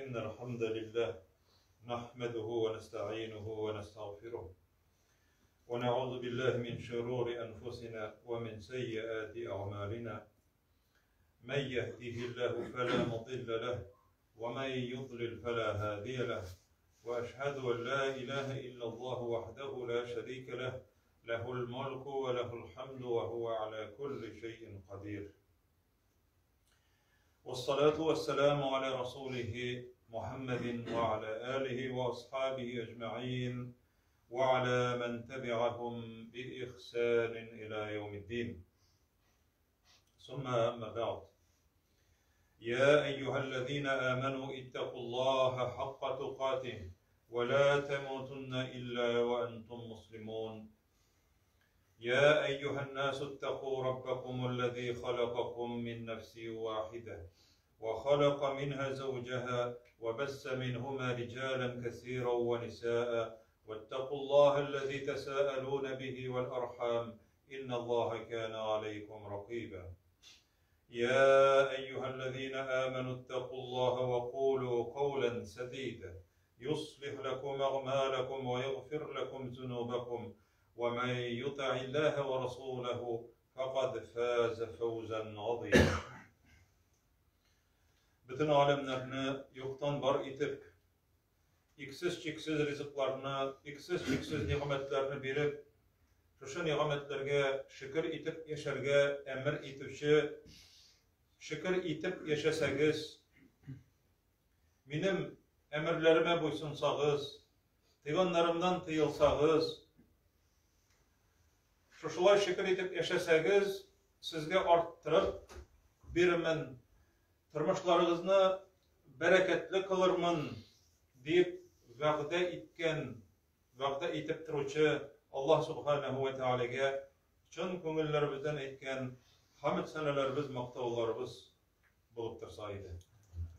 إن الحمد لله نحمده ونستعينه ونستغفره ونعوذ بالله من شرور أنفسنا ومن سيئات أعمالنا من يهده الله فلا مضل له ومن يضلل فلا هادي له وأشهد أن لا إله إلا الله وحده لا شريك له له الملك وله الحمد وهو على كل شيء قدير والصلاة والسلام على رسوله محمد وعلى آله وأصحابه أجمعين وعلى من تبعهم بإحسان إلى يوم الدين ثم أما بعد يا أيها الذين آمنوا اتقوا الله حق تقاته ولا تموتن إلا وأنتم مسلمون يا أيها الناس اتقوا ربكم الذي خلقكم من نفس واحدة وخلق منها زوجها وبث منهما رجالا كثيرا ونساء واتقوا الله الذي تساءلون به والأرحام إن الله كان عليكم رقيبا يا أيها الذين آمنوا اتقوا الله وقولوا قولا سديدا يصلح لكم أعمالكم ويغفر لكم ذنوبكم ومن يطع الله ورسوله فقد فاز فوزا عظيما. Bütün alemlerini yoktan var itip, iksiz çiksiz rızıklarını, iksiz çiksiz nimetlerini verip, şu nimetlerge şükür itip yaşarga emir itipçi, şükür itip yaşasanız, benim emirlerime boysunsanız, tıganlarımdan tıyılsanız, şuşulay şükür itip yaşasanız, sizge arttırıp birimin turmuşlarınızı bereketli kılırmın deyip va'da itip turuvchi Allah subhanahu ve teala'ga çın ko'ngillerimizdan aytgan hamd sanalarimiz, maqtovlarimiz bo'lib tursa edi.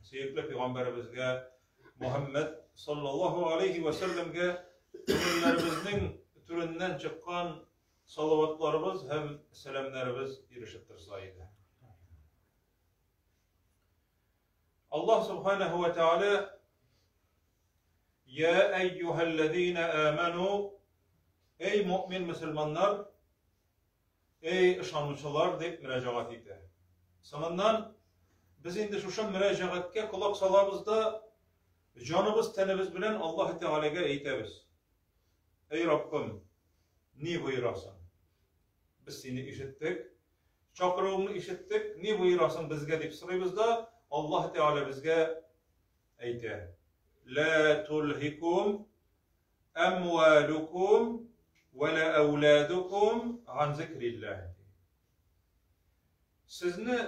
Suyukli payg'ambarimizga Muhammad sallallohu alayhi ve sellemga ko'ngillerimizning türünden çıkan salavatlarımız hem selamlarımız erişip tursa edi. Allah subhanahu ve teala Ya eyyühellezine amenu Ey mümin Müslümanlar, ey ışanlıçılar deyip müracaat etti. Sonundan biz indi şu müracaatke kulak salamızda canımız tenimiz bilen Allah Teala'ga eytemiz. Ey Rabbim, ne buyurasın? Biz seni işittik, çakırığını işittik, ne buyurasın bizge deyip sırayımız da Allah Teala bizge eyter. La tulhikum emvalukum ve la evladukum an zikrillah. Sizni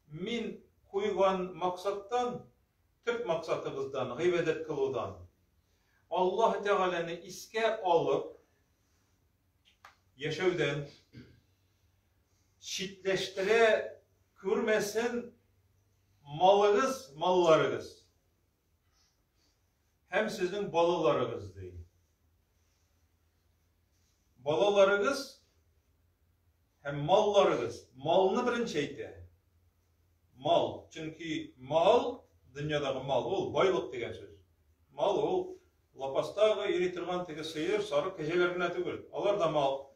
min koygan maksattan, tüp maksatınızdan, gıybedet kılıdan, Allah Teala'nı iske alıp, yaşavdan, çitleştire kürmesin malınız, mallarınız. Hem sizin balalarınız değil. Balalarınız hem mallarınız. Malını birinci eytti. Mal. Çünkü mal, dünyadaki mal, ol baylık degen söz. Mal ol, lapastağı eritirgan teki sıyır, sarı kejelerine tügül. Alar da mal.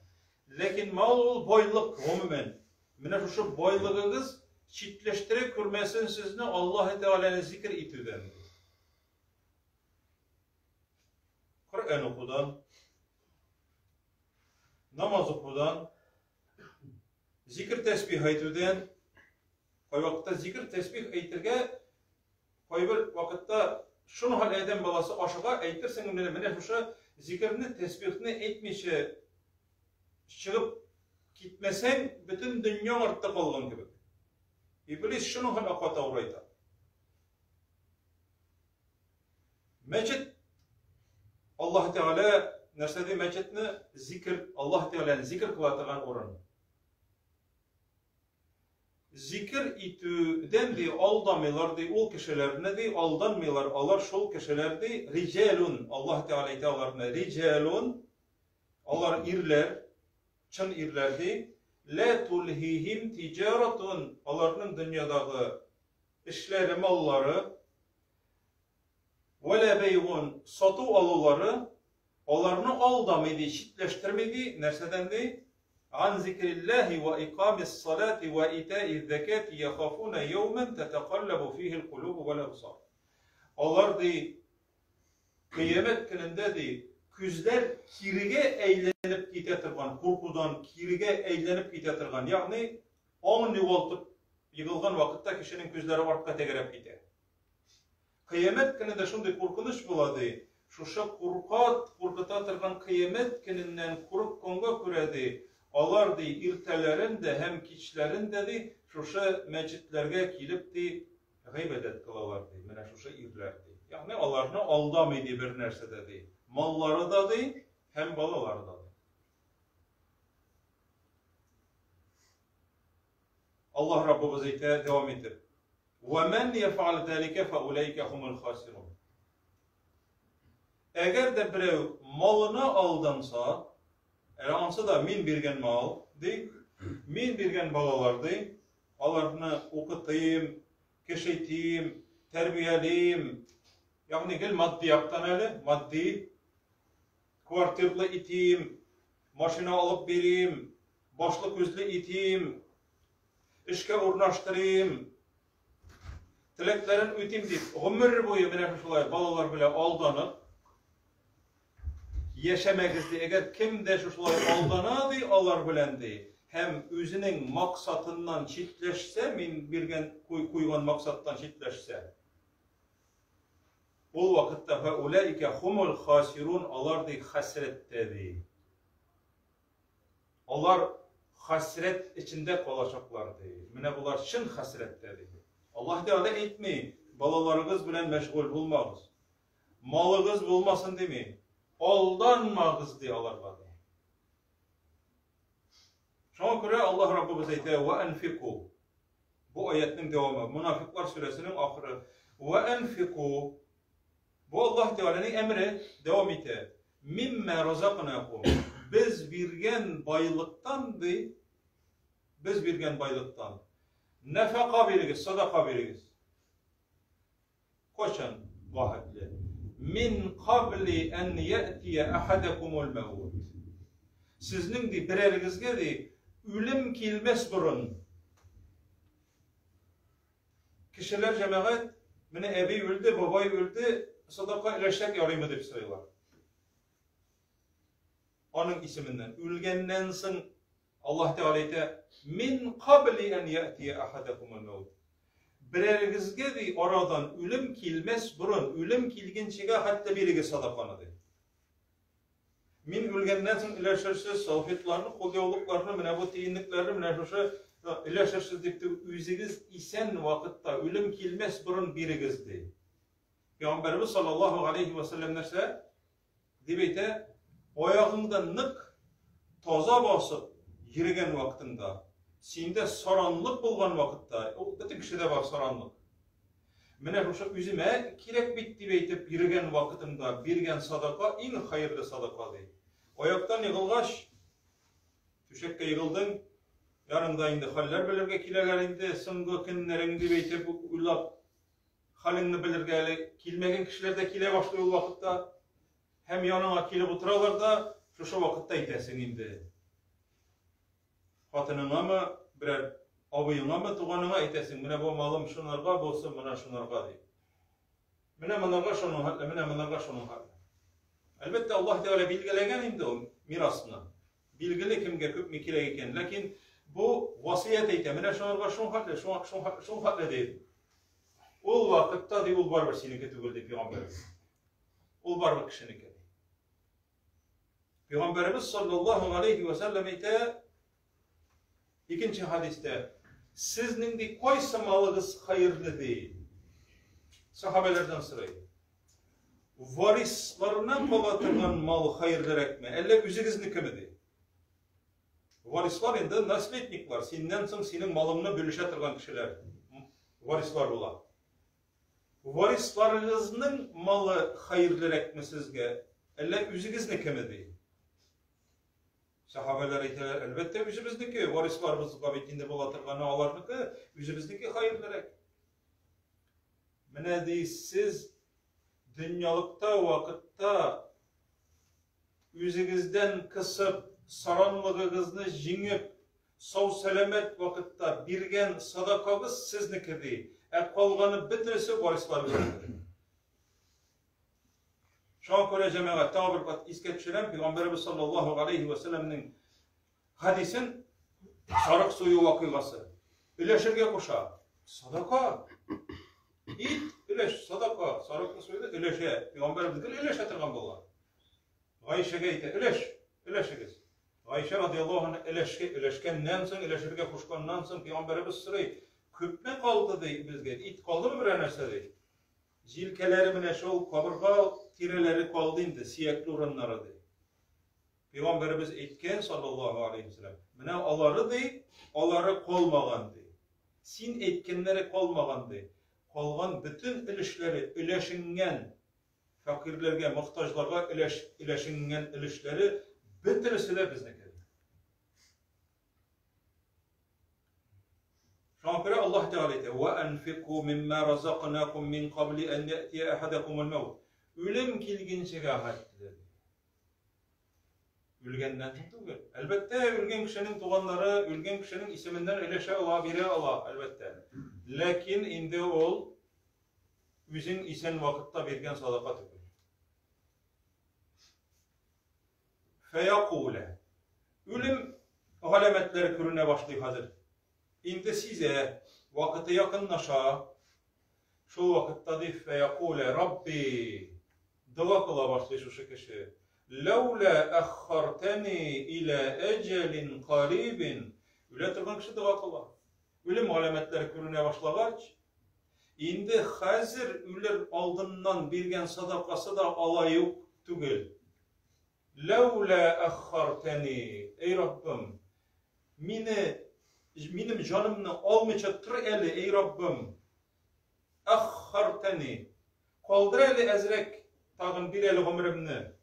Lekin mal ol baylık, umumen. Mine şu baylığınız çitleştirip kürmesin sizni Allah-u Teala'nı zikir etüden. Kur'an okudan, namaz okudan, zikir tesbih etüden, koy vakitte zikir tesbih etirge, koy bir vakitte şunu hal eden balası aşağı etirsin mene şu zikirini tesbihini etmişe çıkıp gitmesen bütün dünya artta kalgan gibi. İblis şunu hal akata uğrayta. Mecid Allah Teala nersede mecidni zikir, Allah Teala'nın zikir kılatıgan oran. Zikir itüden de aldamılar de ol kişilerine de aldanmıyorlar. Alar şol kişilerde ricalun, Allah Teala italarına ricalun, alar irler, çın irlerdi. La tulhihim ticaretun, alarının dünyadaki işleri, malları وَلَا بَيْغُونَ Satu alıları, onlarını aldamıydı, şitleştirmedi. Nereden de? عَنْ ذِكْرِ اللّٰهِ وَاِقَامِ الصَّلَاةِ وَاِتَاءِ الزَّكَاةِ يَخَافُونَ يَوْمًا تَتَقَلَّبُ ف۪يهِ الْقُلُوبُ وَالْأَبْصَارُ. Onlar de kıyamet gününde de küzler kirige eğlenip gidetirgan, korkudan kirige eğlenip gidetirgan. Yani 10 nivoltup yıkılgan vakitte kişinin küzleri arka tegerep gider. Kıyamet gününde şunday korkunuş buladı. Şuşa korkutatırgan kıyamet gününden kurup konga kuredi. Onlar da irtelerin de hem kiçlerin de şuşa mecitlerge kilip de gıybedet kılalardı. Mene şuşa irlerdi. Yani onlarını aldamaydı bir nerse dedi. Malları da değil, hem balaları da değil. Allah Rabbimiz devam edir. وَمَنْ يَفْعَلْ ذَٰلِكَ فَاُولَٰئِكَ هُمُ الْخَاسِرُونَ. Eğer de bir malını aldansa, ansa da min birgen mal değil, min birgen balalar değil, onlarını okutayım, keşeyteyim, terbiyeleyim, yani gel maddi yaktan öyle, maddi, kuartirli iteyim, maşına alıp vereyim, başlı gözlü iteyim, işe uğraştırayım, tileklerin öteyim deyip, ömür boyu balalar bile aldanıp, yaşamagizdi. Eğer kim de şuşulay aldanadı, onlar bilendi. Hem özünün maksatından çitleşse, min birgen kuygan maksattan çitleşse, o vakitte فَاُولَٰئِكَ هُمُ الْخَاسِرُونَ Allah de hasret dedi. Onlar hasret içinde kalacaklardı. Mine bunlar şın hasret dedi. Allah da öyle etmeyin. Balalarınız bilen meşgul bulmağız. Malınız bulmasın demeyin. Aldanmağız diye alarlar. Şuna göre Allah Rabbimiz ayette وَاَنْفِقُوا. Bu ayetin devamı. Münafıklar suresinin ahırı. وَاَنْفِقُوا. Bu Allah Teala'nın emri devam etti. مِمَّا رَزَقْنَاكُمْ. Biz birgen baylıktan. Nefaka veririz, sadaka veririz. Koşan vahitle. Min qabli en ye'tiye ahadakumul mevut. Sizning de bireringizge de ölüm kelmez burun. Kişiler cemaat, mene ebi öldü, babay öldü, sadaka ileşek yarayımı deyip sayılar. Onun isminden. Ölgenden soň Allah Teala ayta min qabli en ye'tiye ahadakumul mevut. Bireringizge de oradan ölüm kelmez burun, ölüm kelgençege hatta birige sadakana deyip. Min ölgenden soň ileşersiz salfetlarını, kolyoluklarını, mene bu teyinliklerini, mene şu ileşersiz deyip de özünüz isen vakitta ölüm kelmez burun birigizdi. Peygamberimiz sallallahu aleyhi ve sellem nerse deyip ayağından nık toza basıp yürügen vaktinde, sende soranlık bulgan vakitte, o da kişide var soranlık. Mene şu üzüme kirek bitti deyip yürügen vakitinde birgen sadaka en hayırlı sadaka değil. Ayaktan yığılgaş, düşekke yığıldın, yanında indi haller belirge kileler indi, sıngı kinlerin deyip uylap halini belirge kilmegen kişiler de kile başlıyor vakitte. Hem yanına kilip oturalar da şu vakitte itesin indi. Hatınına mı, birer abıyına mı, tuğanına itesin. Mine bu malım şunlarga bolsun, mine şunlarga deyip. Mine mınarga şunun halle, mine mınarga şunun halle. Elbette Allah Teala bilgilegen indi o mirasını. Bilgili kimge köp mikile eken. Lakin bu vasiyet ite, mine şunlarga şun halle, şun halle deyip. Ol vakitte deyip, ol barbar sinike tügüldü Peygamberimiz. Ol barbar kişinike. Peygamberimiz sallallahu aleyhi ve sellem ite ikinci hadiste sizning de koysa malınız hayırlı değil. Sahabelerden sırayı. Varislarından kolatırgan mal hayırlı mi? Elle üzerinizde mi değil? Varislar indi nasletniklar. Senden soň senin malını bölüşettirgan kişiler. Varislar ola. Varislarınızın malı hayırlı mi sizge? Elle üzerinizde mi değil? Sahabeler aytdiler, elbette üzübizdeki varislarımız kabetinde bolatırgany alarnıkı, üzübizdeki hayırlırek. Mene siz dünyalıkta vakıtta yüzünüzden kısıp saranlığınızı jingip sağ selamet vakıtta birgen sadakanız siznikidir. Kalganı bitirisi varislarınızdır. Şuna göre cemaat tabir kat isket çiren Peygamberimiz sallallahu aleyhi ve sellem'nin hadisin sarık suyu vakıgası. İleşirge kuşa. Sadaka. İt, ileş, sadaka. Sarık suyu da ileşe. Peygamberimizden ileş ettirgan bolar. Ayşe'ge ite ileşigiz. Ayşe radıyallahu anh ileşkenden soň, ileşirge kuşkandan soň Peygamberimiz sırayı köpme kaldı deyip bizge. İt kaldı mı bir nerse deyip. Jilkeleri mine şol kabırga tireleri kaldı indi, siyekli uranları deyip. Peygamberimiz etken sallallahu aleyhi ve sellem. Mine aları deyip, aları kolmagan deyip. Sin etkenleri kolmagan deyip. Kolgan bütün ilişleri, ileşingen, fakirlerge, muhtajlarga ileşingen ilişleri bitirisi de bizne geldi. Şuna göre Allah Teala ete وَاَنْفِقُوا مِمَّا رَزَقْنَاكُمْ مِنْ قَبْلِ اَنْ يَأْتِيَ أَحَدَكُمُ الْمَوْتِ Ölüm kilginçege hattı. Ölgenden değil. Elbette ölgen kişinin tuğanları, ölgen kişinin isiminden eleşe ala, biri ala elbette. Lakin indi ol, üzün isen vakitte birgen sadaka tükür. Feyakule. Ölüm alametleri körüne başlıyor hazır. İndi size vakiti yakınlaşa, şu vakitte de feyakule Rabbi dua kıla başlıyor şu kişi. Levla akhartani ila ecelin qaribin. Öyle tırgan kişi dua kıla. Ölüm alametleri körüne başlagaç. İndi hazır ölür aldından birgen sadakası da alayıp tügül. Levla akhartani. Ey Rabbim, benim canımını almayacak tır eli ey Rabbim. Akhartani. Kaldır eli ezrek tağın bir eli ömrümünü.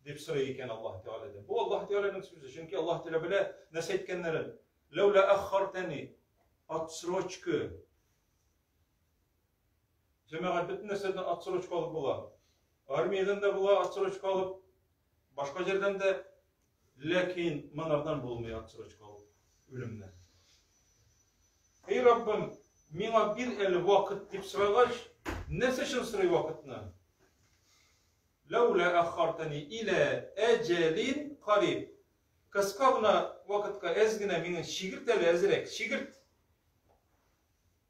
Deyip sırayıken Allah Teala'da. Bu Allah Teala'nın sözü. Çünkü Allah Teala bile nesetkenlerin. Levla akhartani. Atsroçkı. Cemaat bütün nesilden atsroçkı alıp bula. Armiyadan da bula atsroçkı alıp. Başka yerden de lakin manardan bulmuyor atsroçkı alıp. Ölümden. Ey Rabbim, mina bir el vakit deyip sıragaç. Ne seçin sırayı vakitine? Levla akhartani ila ecelin qarib. Kaskabına vakitka ezgine minin şigirt eli ezrek. Şigirt.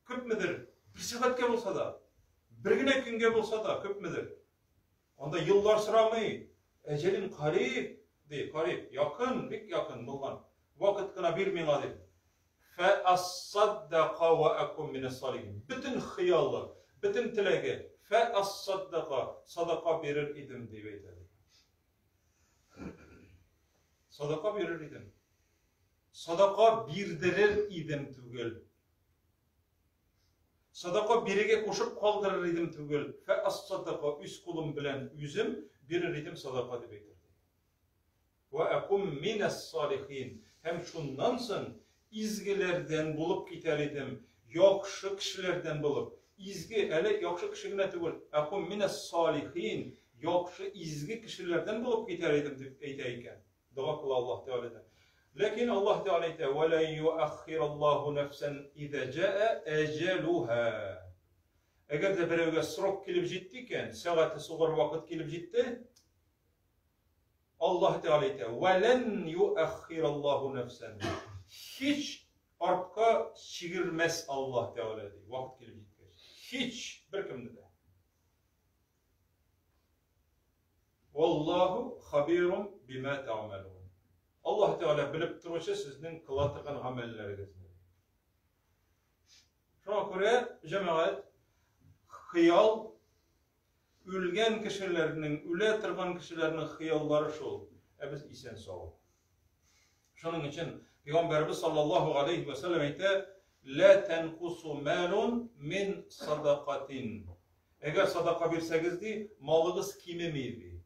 Köp midir? Bir saatke bolsa da. Bir güne günge bolsa da köp midir? Onda yıllar sıramayı. Ecelin qarib. Dey, qarib. Yakın, bik yakın bulgan. Vakitkına bir min adı. Fe as-saddaqa ve akum mines salihin. Bütün hıyalı, bütün tilege. Fe as-saddaqa. Sadaka verir idim deyip. Sadaka verir idim. Sadaka birdirir idim tügül. Sadaka birige koşup kaldırır idim tügül. Fe as-saddaqa üst kulum bilen yüzüm birir idim sadaka deyip. Ve akum mines salihin. Hem şundansın izgilerden bulup gider idim. Yakşı kişilerden bulup. İzgi ele yakşı kişilerine tügül. Akum mines salihin. Yakşı izgi kişilerden bulup gider idim deyip eyteyken. Dua kıla Allah Teala'dan. Lakin Allah Teala ite وَلَنْ يُؤَخِّرَ اللّٰهُ نَفْسًا اِذَا جَاءَ اَجَلُهَا. Eğer de birevge sırok kilip jittiyken, saati suğur vakit kilip jitti, Allah Teala ite وَلَنْ يُؤَخِّرَ اللّٰهُ نَفْسًا. Hiç arka şigirmez Allah Teala diye. Vakit kilip jitti. Hiç bir kimde de. Wallahu habirum bima ta'malun. Allah Teala bilip duruşu sizin kılatıkan amellerinizdir. Şuna göre cemaat hıyal ülgen kişilerinin, üle tırgan kişilerinin hıyalları şol. Biz isen sağ ol. Şunun için Peygamberimiz sallallahu aleyhi ve sellem ite la tenkusu malun min sadakatin. Eğer sadaka verseniz malınız kime miydi?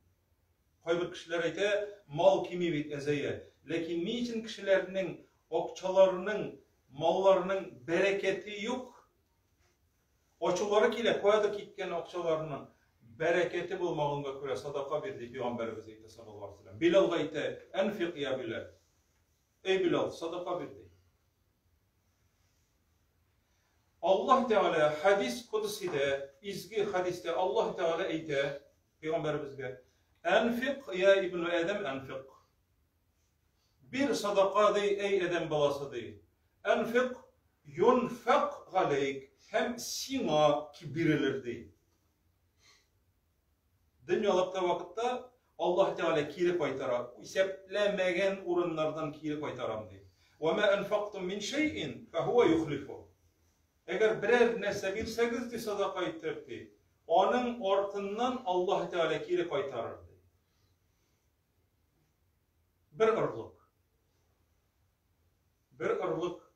Koy kişiler ite mal kimi bit ezeye. Lakin niçin kişilerinin okçalarının, mallarının bereketi yok? Okçaları kile koyadık gitken okçalarının bereketi bulmağına göre sadaka verdi Peygamberimiz eyte sallallahu aleyhi ve sellem. Bilal'a eyte enfik ya Bilal. Ey Bilal sadaka verdi. Allah Teala hadis kudüs'de, izgi hadiste Allah Teala eyte Peygamberimizge enfik ya İbn Adem enfik. Bir sadaka dey ey Adem balası dey. Enfik yunfak aleyk hem sina kibirilir dey. Dünyalıkta vakitte Allah Teala kiri kaytarar. Seplemegen urunlardan kiri kaytaram dey. وَمَا أَنْفَقْتُمْ مِنْ شَيْءٍ فَهُوَ يُخْلِفُهُ. Eğer birer nerse verseniz de sadaka ettirdi, onun ortından Allah Teala kiri kaytarırdı. Bir ırlık,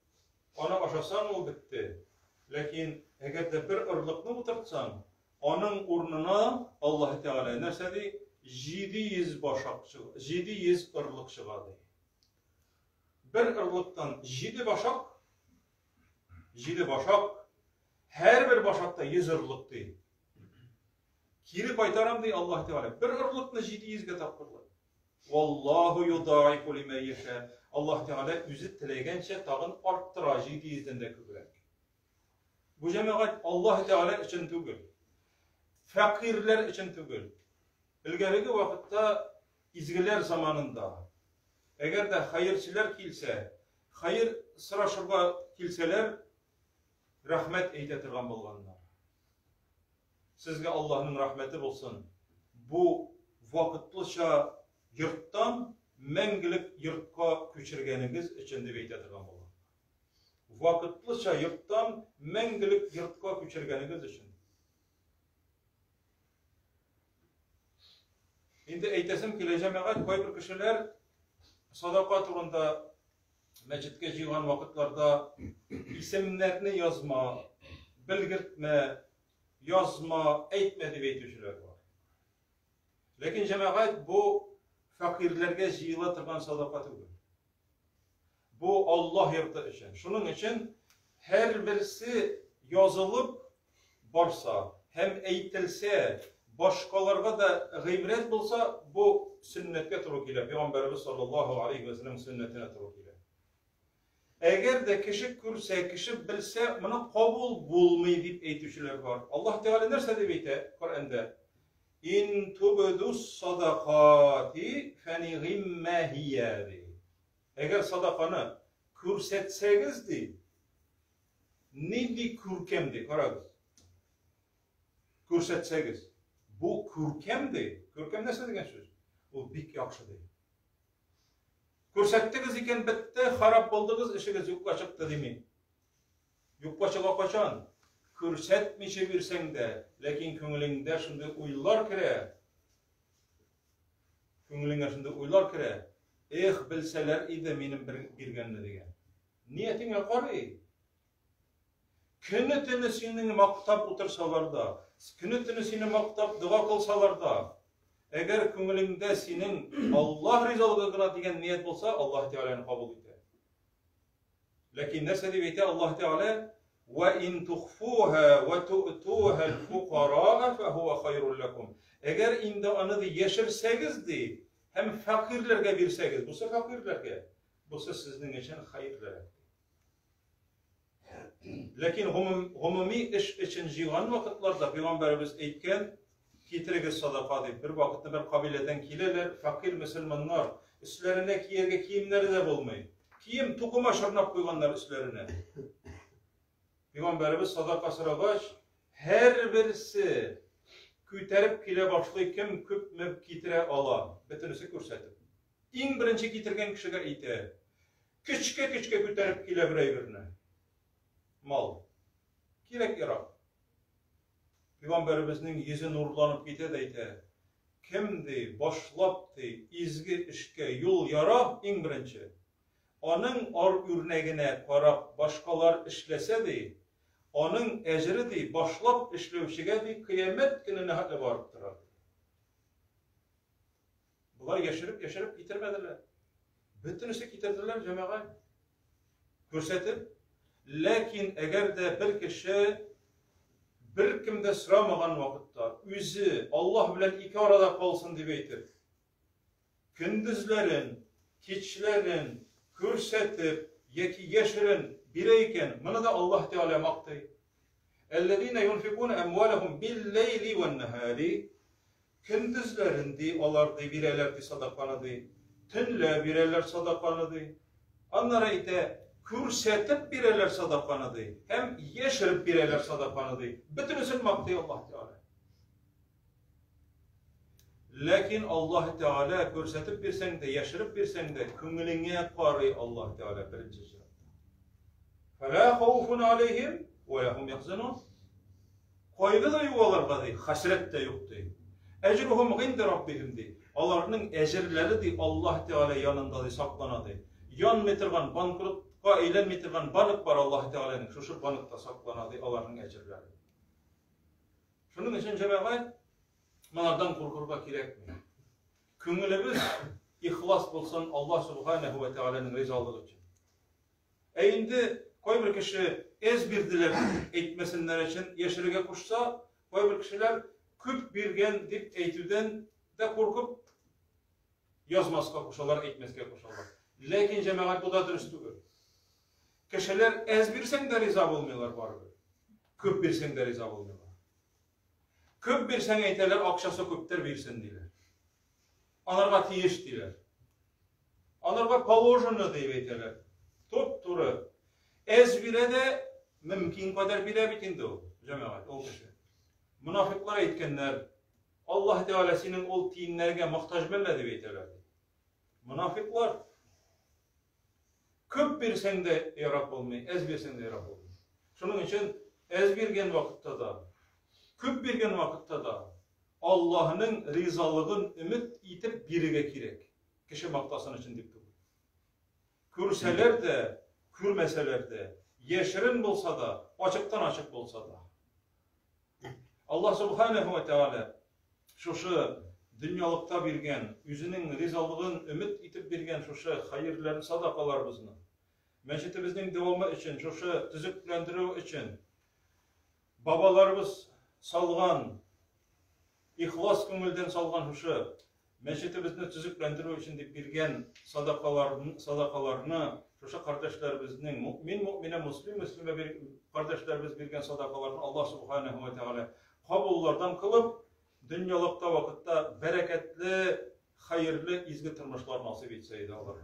ona aşasan o bitti. Lakin eğer de bir ırlıkını utartsan, onun urnuna Allah Teala nerse de 700 ırlık çıkardı. Bir ırlıktan 7 başak, her bir başakta 100 ırlık değil. Kiri kaytaram diye Allah Teala bir ırlıkla 700'ge tapırlar. Wallahu yudaifu limen yasha. Allah Teala özü tilegençe tağın arttıra 700'den de köpürek. Bu cemaat Allah Teala için tügül. Fakirler için tügül. İlgeriki vakitte izgiler zamanında eğer de hayırçiler kilse, hayır sıraşırga kilseler rahmet eytetirgan bolganlar. Sizge Allah'ın rahmeti bulsun. Bu vakıtlıca yurttan mengilik yurtka köçürgeniniz için de eytetirgan bolgan. Vakıtlıca yurttan mengilik yurtka köçürgeniniz için. Şimdi eytesim kileceğim koy bir kişiler sadaka turunda mecitke jigan vakitlarda isimlerini yazma, bilgirtme, yazma, eytme diye eytüşüler var. Lakin cemaat bu fakirlerge jilatırgan sadaka turdur. Bu Allah yurdu için. Şunun için her birisi yazılıp barsa, hem eytilse, başkalarga da gıybret bulsa bu sünnetke turu kile. Peygamberimiz sallallahu aleyhi ve sellem sünnetine turu kile. Eğer de kişi kürse, kişi bilse bunu kabul bulmayı deyip eytüşüler var. Allah Teala nerse de beyte Kur'an'da İn tubudus sadakati fenihimme hiyâdi. Eğer sadakanı kürsetseniz de neydi kürkemdi? Karagız. Kürsetseniz. Bu kürkemdi. Kürkem nasıl degen söz? O bik yakşı değil. Kürsettiniz iken bitti, harap buldunuz, işiniz yukka çıktı demeyin. Yukka çıka kaçan, kürsetmişe birsen de, lakin köngülünde şimdi uylar kire. Köngülünde şimdi uylar kire. Bilseler idi benim birgenli degen. Niyetine qarı. Günü tünü senin maktap otursalar da, günü tünü senin maktap dua kılsalar da, eğer köngülünde senin Allah rizalığına diyen niyet olsa Allah Teala'nı kabul eder. Lakin nerse deyip Allah Teala ve in tuhfuha ve tu'tuha el-fuqara fehuve hayrun lekum. Eğer indi onu yeşirseniz de hem fakirlerge verseniz, bu sefer fakirlerge, bu sefer sizin için hayırlar. Lakin umumi iş için jigan vakitlarda Peygamberimiz eytken kitirge sadaka deyip bir vakitte bir kabileden kileler, fakir Müslümanlar, üstlerine kiyerge kiyimleri de bulmayın. Kiyim tukuma şırnap koyganlar üstlerine. Peygamberimiz sadaka sıragaş, her birisi küterip kile başlayken küp müp kitire ala, bütünüsü körsetip. İn birinci kitirgen kişiga eyte, küçke küterip kile birey birine. Mal. Kirek yarak. Peygamberimizin yüzü nurlanıp gite deyte. Kimdi başlaptı izgi işke yol yarab in birinci. Onun örneğine karab başkalar işlese de, onun ecri de başlap işlevşige de kıyamet gününe hakkı varıp durar. Bunlar yaşarıp bitirmediler. Bütünüsü bitirdiler cemaat. Körsetip, lakin eğer de bir kişi bir kimde sıramagan vakıtta üzü Allah bilen iki arada kalsın diye eytir. Gündüzlerin, keçlerin körsetip, yeki yeşirin bireyken, bunu da Allah Teala maktay. Ellezine yunfikune emvalahum bil leyli ve nehari. Gündüzlerinde onlar da bireyler sadakanadı. Tünle bireyler sadakanadı. Onlara ite körsetip bireyler sadakanadı. Hem yeşirip bireyler sadakanadı. Bütünüsün maktay Allah Teala. Lakin Allah Teala körsetip birsen de, yaşırıp birsen de, küngeline qarı Allah Teala birinci şartta. فَلَا خَوْفٌ عَلَيْهِمْ وَلَهُمْ يَحْزَنُونَ. Kaygı da yok onlarda değil, hasret de yok değil. Ecruhum ginde Rabbihim değil. Onların ecirleri de Allah Teala yanında da saklanadı. Yan metirgan, bankrutga eylen metirgan banık var Allah Teala'nın. Şu banıkta saklanadı onların ecirleri. Şunun için cemaat, bunlardan korkurga gerekmiyor. Köngülümüz ihlas bulsun Allah Subhanahu ve Teala'nın rizalığı için. Eğindi koy bir kişi ezbirdiler etmesinler için yeşilge kuşsa, koy bir kişiler küp birgen dip eğitüden de korkup yazmazga kuşalar, etmezge kuşalar. Lakin cemaat bu da dürüstü. Kişiler ezbirsen de riza olmuyorlar bari. Küp birsen de riza olmuyorlar. Küp birsen eyteler, akşası küpter birsen diler. Onlarga tiyiş diler. Onlarga pavojunu deyip eyteler. Top turu. Ez bire de mümkün kadar bire bitindi o. Cemaat, o kişi. Münafıklar etkenler, Allah Teala senin ol tiyinlerine muhtaç belle deyip eyteler. Münafıklar, küp birsen de yarab olmayı, ez birsen de yarab olmayı. Şunun için ez birgen vakitte da, küp birgen vakitte da Allah'ın rizalığın ümit itip birige kirek. Kişi maktasın için dip durur. Kürseler de, kürmeseler de, yeşirin bulsa da, açıktan açık bulsa da. Allah Subhanahu ve Teala şu dünyalıkta birgen, yüzünün rizalığın ümit itip birgen şu hayırların sadakalarımızını, meşitimizin devamı için, şu tüzüklendiriyor için, babalarımız salgan, İhlas köngülden salgan şu meşitimizni tüzüklendiriyor için de birgen sadakalarını şu kardeşlerimizin mümine muslime bir kardeşlerimiz birgen sadakalarını Allah Subhanahu ve Teala kabullardan kılıp dünyalıkta vakitte bereketli, hayırlı, izgi tırmışlar nasip etseydi Allah.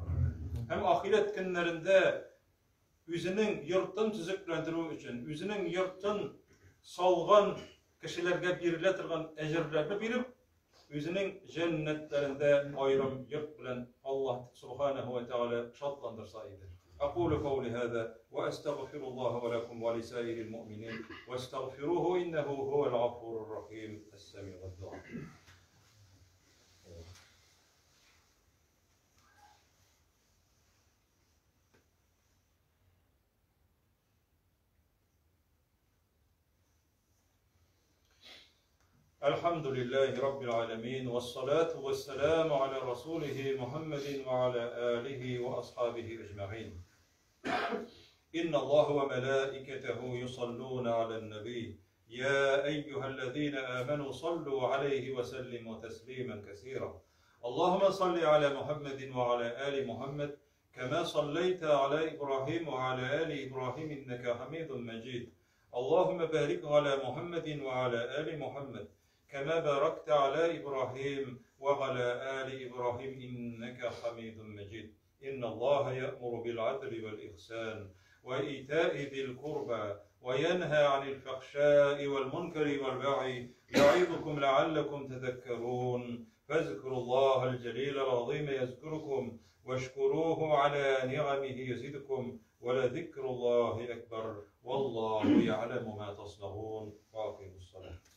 Hem ahiret günlerinde yüzünün yurttan tüzüklendiriyor için, yüzünün yurttan salgan kişilerge biriletirgan ecirlerini bilip, yüzünün cennetlerinde ayrım yurt bilen Allah Subhanahu ve Teala şadlandırsaydı. Aqulu kavli hâzâ ve estağfirullaha ve lekum ve lisâiril mu'minin ve estağfiruhu innehu huvel gafururrahim. Es-semî'u ve-d-du'a. Elhamdülillahi Rabbil alemin ve salatu ve selamu ala Resulihi Muhammedin ve ala alihi ve ashabihi ecma'in. İnna Allah ve melâiketehu yusallûne alen nebî. Ya eyyühellezîne âmenû sallû aleyhi ve sellimu teslîmen kesîran. Allahümme salli ala Muhammedin ve ala ali Muhammed. Kema salleyte ala İbrahim ve ala ali İbrahim inneke hamidun mecid. Allahümme barik ala Muhammedin ve ala ali Muhammed. كما باركت على إبراهيم وعلى آل إبراهيم إنك حميد مجيد إن الله يأمر بالعدل والإحسان وإيتاء ذي القربى وينهى عن الفحشاء والمنكر والبغي يعظكم لعلكم تذكرون فاذكروا الله الجليل العظيم يذكركم واشكروه على نعمه يزدكم ولذكر الله أكبر والله يعلم ما تصنعون وأقيموا الصلاة